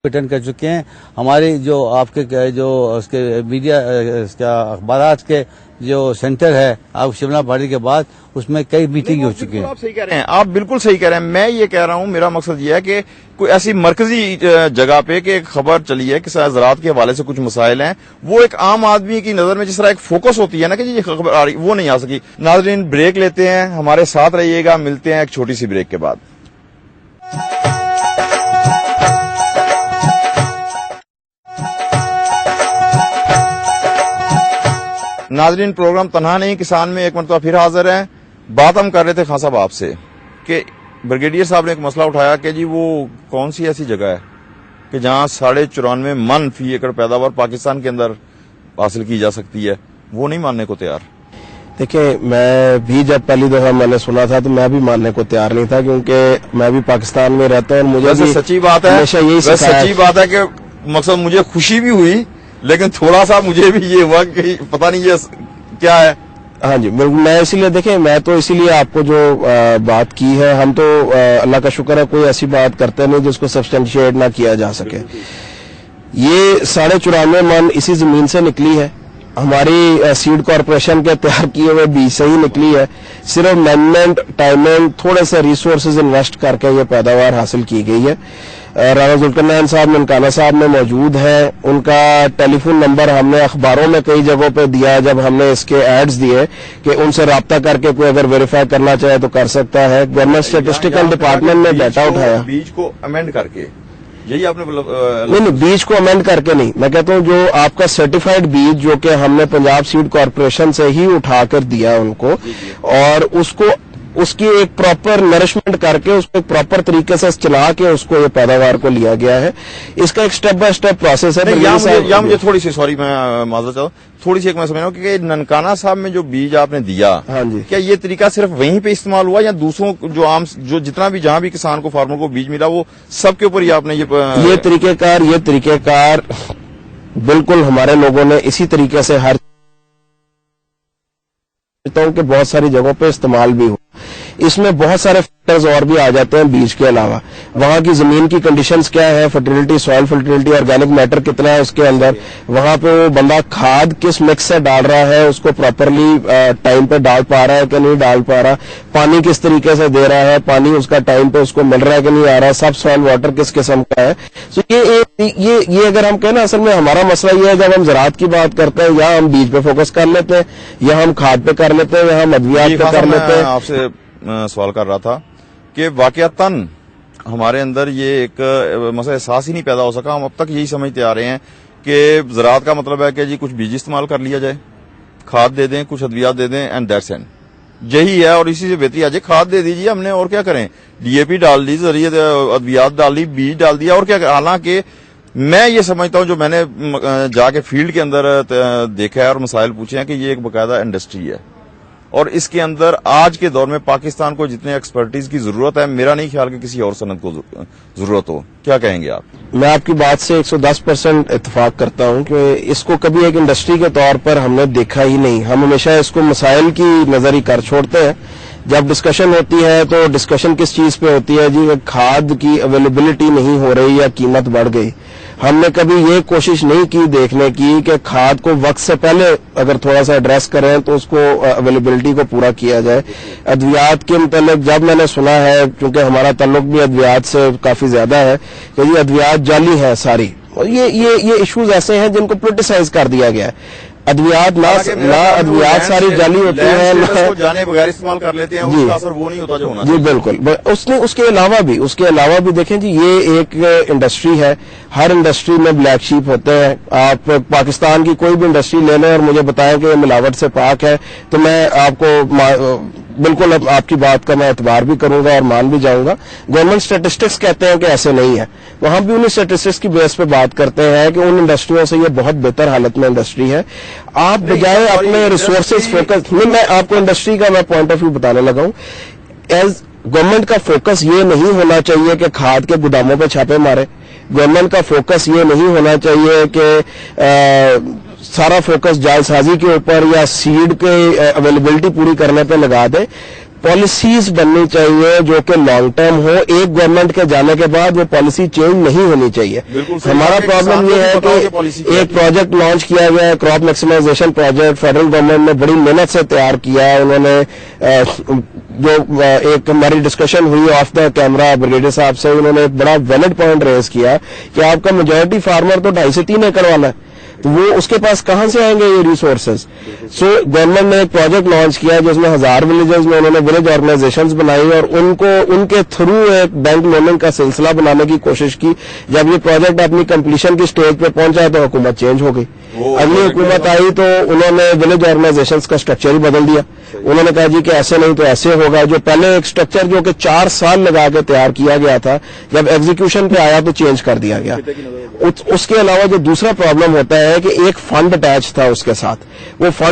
Attend کر چکے ہیں. ہماری جو آپ کے جو اس کے میڈیا اس کا اخبارات کے جو سینٹر ہے آپ شملہ پہاڑی کے بعد اس میں کئی میٹنگ ہو چکی ہیں. آپ صحیح کہہ رہے ہیں, آپ بالکل صحیح کہہ رہے ہیں. میں یہ کہہ رہا ہوں, میرا مقصد یہ ہے کہ کوئی ایسی مرکزی جگہ پہ کہ ایک خبر چلی ہے کہ زراعت کے حوالے سے کچھ مسائل ہیں, وہ ایک عام آدمی کی نظر میں جس طرح ایک فوکس ہوتی ہے نا کہ یہ خبر آ رہی, وہ نہیں آ سکی. ناظرین بریک لیتے ہیں, ہمارے ساتھ رہیے گا, ملتے ہیں ایک چھوٹی سی بریک کے بعد. ناظرین پروگرام تنہا نہیں کسان میں ایک مرتبہ پھر حاضر ہیں. بات ہم کر رہے تھے خان صاحب آپ سے کہ بریگیڈیئر صاحب نے ایک مسئلہ اٹھایا کہ جی وہ کون سی ایسی جگہ ہے کہ جہاں 94.5 من فی ایکڑ پیداوار پاکستان کے اندر حاصل کی جا سکتی ہے, وہ نہیں ماننے کو تیار. دیکھیں, میں بھی جب پہلی دفعہ میں نے سنا تھا تو میں بھی ماننے کو تیار نہیں تھا, کیونکہ میں بھی پاکستان میں رہتا ہوں اور مجھے سچی بات ہے کہ مقصد مجھے خوشی بھی ہوئی, لیکن تھوڑا سا مجھے بھی یہ ہوا کہ پتہ نہیں یہ کیا ہے. ہاں جی, میں اسی لیے دیکھیں, میں تو اسی لیے آپ کو جو بات کی ہے, ہم تو اللہ کا شکر ہے کوئی ایسی بات کرتے نہیں جس کو سبسٹینشیٹ نہ کیا جا سکے. یہ 94.5 من اسی زمین سے نکلی ہے, ہماری سیڈ کارپوریشن کے تیار کیے ہوئے بیج سے ہی نکلی ہے. صرف مینجمنٹ, ٹائمنگ, تھوڑے سے ریسورسز انویسٹ کر کے یہ پیداوار حاصل کی گئی ہے. رانا ذوالقرنین صاحب ننکانہ صاحب میں موجود ہیں, ان کا ٹیلی فون نمبر ہم نے اخباروں میں کئی جگہوں پہ دیا جب ہم نے اس کے ایڈز دیے کہ ان سے رابطہ کر کے کوئی اگر ویریفائی کرنا چاہے تو کر سکتا ہے. گورنمنٹ اسٹیٹسٹیکل ڈپارٹمنٹ نے ڈیٹا اٹھایا, بیج کو امینڈ کر کے, یہی آپ نے نہیں بیج کو امینڈ کر کے نہیں, میں کہتا ہوں جو آپ کا سرٹیفائڈ بیج جو کہ ہم نے پنجاب سیڈ کارپوریشن سے ہی اٹھا کر دیا ان کو, اور اس کی ایک پراپر نرشمنٹ کر کے اس کو ایک پراپر طریقے سے چلا کے اس کو یہ پیداوار کو لیا گیا ہے. اس کا ایک سٹیپ بائی سٹیپ پروسیس ہے. یا مجھے تھوڑی سی, سوری میں معذرت چاہوں, تھوڑی سی ایک میں سمجھ رہا ہوں کہ ننکانہ صاحب میں جو بیج آپ نے دیا, ہاں جی, کیا یہ طریقہ صرف وہیں پہ استعمال ہوا یا دوسروں جو عام جو جتنا بھی جہاں بھی کسان کو فارمر کو بیج ملا وہ سب کے اوپر ہی آپ نے یہ طریقہ کار بالکل ہمارے لوگوں نے اسی طریقے سے ہر کہ بہت ساری جگہوں پہ استعمال بھی ہو. اس میں بہت سارے فیکٹرز اور بھی آ جاتے ہیں بیج کے علاوہ. وہاں کی زمین کی کنڈیشنز کیا ہے, fertility, soil fertility, organic matter کتنا ہے اس کے اندر, وہاں پہ وہ بندہ کھاد کس مکس سے ڈال رہا ہے, اس کو پراپرلی ٹائم پہ ڈال پا رہا ہے کہ نہیں ڈال پا رہا, پانی کس طریقے سے دے رہا ہے, پانی اس کا ٹائم پہ اس کو مل رہا ہے کہ نہیں آ رہا, سب سوائل واٹر کس قسم کا ہے. سو یہ اگر ہم کہیں نا, اصل میں ہمارا مسئلہ یہ ہے جب ہم زراعت کی بات کرتے ہیں یا ہم بیج پہ فوکس کر لیتے ہیں یا ہم کھاد پہ کر لیتے ہیں یا ہم ادویات پہ کر لیتے ہیں. آپ سے سوال کر رہا تھا کہ واقعتاً ہمارے اندر یہ ایک مسئلہ احساس ہی نہیں پیدا ہو سکا. ہم اب تک یہی سمجھتے آ رہے ہیں کہ زراعت کا مطلب ہے کہ جی کچھ بیج استعمال کر لیا جائے, کھاد دے دیں, کچھ ادویات دے دیں, اینڈ دیٹس اینڈ, یہی ہے. اور اسی سے بہتری آ جائے, کھاد دے دیجیے ہم نے, اور کیا کریں, ڈی اے پی ڈال دی, ذریعے ادویات ڈال دی, بیج ڈال دیا, اور کیا. حالانکہ میں یہ سمجھتا ہوں جو میں نے جا کے فیلڈ کے اندر دیکھا ہے اور مسائل پوچھے ہیں کہ یہ ایک باقاعدہ انڈسٹری ہے, اور اس کے اندر آج کے دور میں پاکستان کو جتنے ایکسپرٹیز کی ضرورت ہے, میرا نہیں خیال کہ کسی اور صنعت کو ضرورت ہو. کیا کہیں گے آپ؟ میں آپ کی بات سے 110% اتفاق کرتا ہوں کہ اس کو کبھی ایک انڈسٹری کے طور پر ہم نے دیکھا ہی نہیں. ہم ہمیشہ اس کو مسائل کی نظر ہی کر چھوڑتے ہیں. جب ڈسکشن ہوتی ہے تو ڈسکشن کس چیز پہ ہوتی ہے, جی کھاد کی اویلیبلٹی نہیں ہو رہی یا قیمت بڑھ گئی. ہم نے کبھی یہ کوشش نہیں کی دیکھنے کی کہ کھاد کو وقت سے پہلے اگر تھوڑا سا ایڈریس کریں تو اس کو اویلیبلٹی کو پورا کیا جائے. ادویات کے متعلق جب میں نے سنا ہے, کیونکہ ہمارا تعلق بھی ادویات سے کافی زیادہ ہے, کہ یہ ادویات جعلی ہیں ساری, اور یہ ایشوز ایسے ہیں جن کو پولیٹیسائز کر دیا گیا ہے. ادویات ادویات ساری جعلی ہوتی ہیں, جانے بغیر استعمال کر لیتے ہیں, اس کا اثر وہ نہیں ہوتا جو ہونا. جی بالکل. اس کے علاوہ بھی دیکھیں جی, یہ ایک انڈسٹری ہے. ہر انڈسٹری میں بلیک شیپ ہوتے ہیں. آپ پاکستان کی کوئی بھی انڈسٹری لے لیں اور مجھے بتائیں کہ یہ ملاوٹ سے پاک ہے تو میں آپ کو بالکل آپ کی بات کا میں اعتبار بھی کروں گا اور مان بھی جاؤں گا. گورنمنٹ اسٹیٹسٹکس کہتے ہیں کہ ایسے نہیں ہے, وہاں بھی انہیں اسٹیٹسٹکس کی بیس پہ بات کرتے ہیں کہ ان انڈسٹریوں سے یہ بہت بہتر حالت میں انڈسٹری ہے. آپ بجائے اپنے ریسورسز فوکس, میں آپ کو انڈسٹری کا میں پوائنٹ آف ویو بتانے لگا ہوں. ایز گورنمنٹ کا فوکس یہ نہیں ہونا چاہیے کہ کھاد کے گوداموں پہ چھاپے مارے. گورنمنٹ کا فوکس یہ نہیں ہونا چاہیے کہ سارا فوکس جعل سازی کے اوپر یا سیڈ کے اویلیبلٹی پوری کرنے پہ لگا دے. پالیسیز بننی چاہیے جو کہ لانگ ٹرم ہو. ایک گورنمنٹ کے جانے کے بعد وہ پالیسی چینج نہیں ہونی چاہیے. ہمارا پرابلم یہ ہے کہ ایک پروجیکٹ لانچ کیا گیا ہے, crop maximization project, federal government نے بڑی محنت سے تیار کیا ہے. انہوں نے جو ایک ہماری ڈسکشن ہوئی آف دا کیمرا بریگیڈیئر صاحب سے, انہوں نے ایک بڑا ویلڈ پوائنٹ ریز کیا کہ آپ کا میجورٹی فارمر تو 2.5 سے 3 ایکڑ والا ہے, تو وہ اس کے پاس کہاں سے آئیں گے یہ ریسورسز. سو گورنمنٹ نے ایک پروجیکٹ لانچ کیا جس میں 1000 ولیجز میں انہوں نے ولیج آرگنائزیشنز بنائی اور ان کے تھرو ایک بینک لوننگ کا سلسلہ بنانے کی کوشش کی. جب یہ پروجیکٹ اپنی کمپلیشن کی سٹیج پہ پہنچا تو حکومت چینج ہو گئی. اگلی حکومت آئی تو انہوں نے ولیج آرگنائزیشنز کا اسٹرکچر ہی بدل دیا. انہوں نے کہا جی کہ ایسے نہیں تو ایسے ہوگا. جو پہلے ایک اسٹرکچر جو کہ 4 سال لگا کے تیار کیا گیا تھا, جب ایگزیکیوشن پہ آیا تو چینج کر دیا گیا. اس کے علاوہ جو دوسرا پرابلم ہوتا ہے کہ ایک فنڈ اٹیچ تھا اس کے ساتھ, وہ فنڈ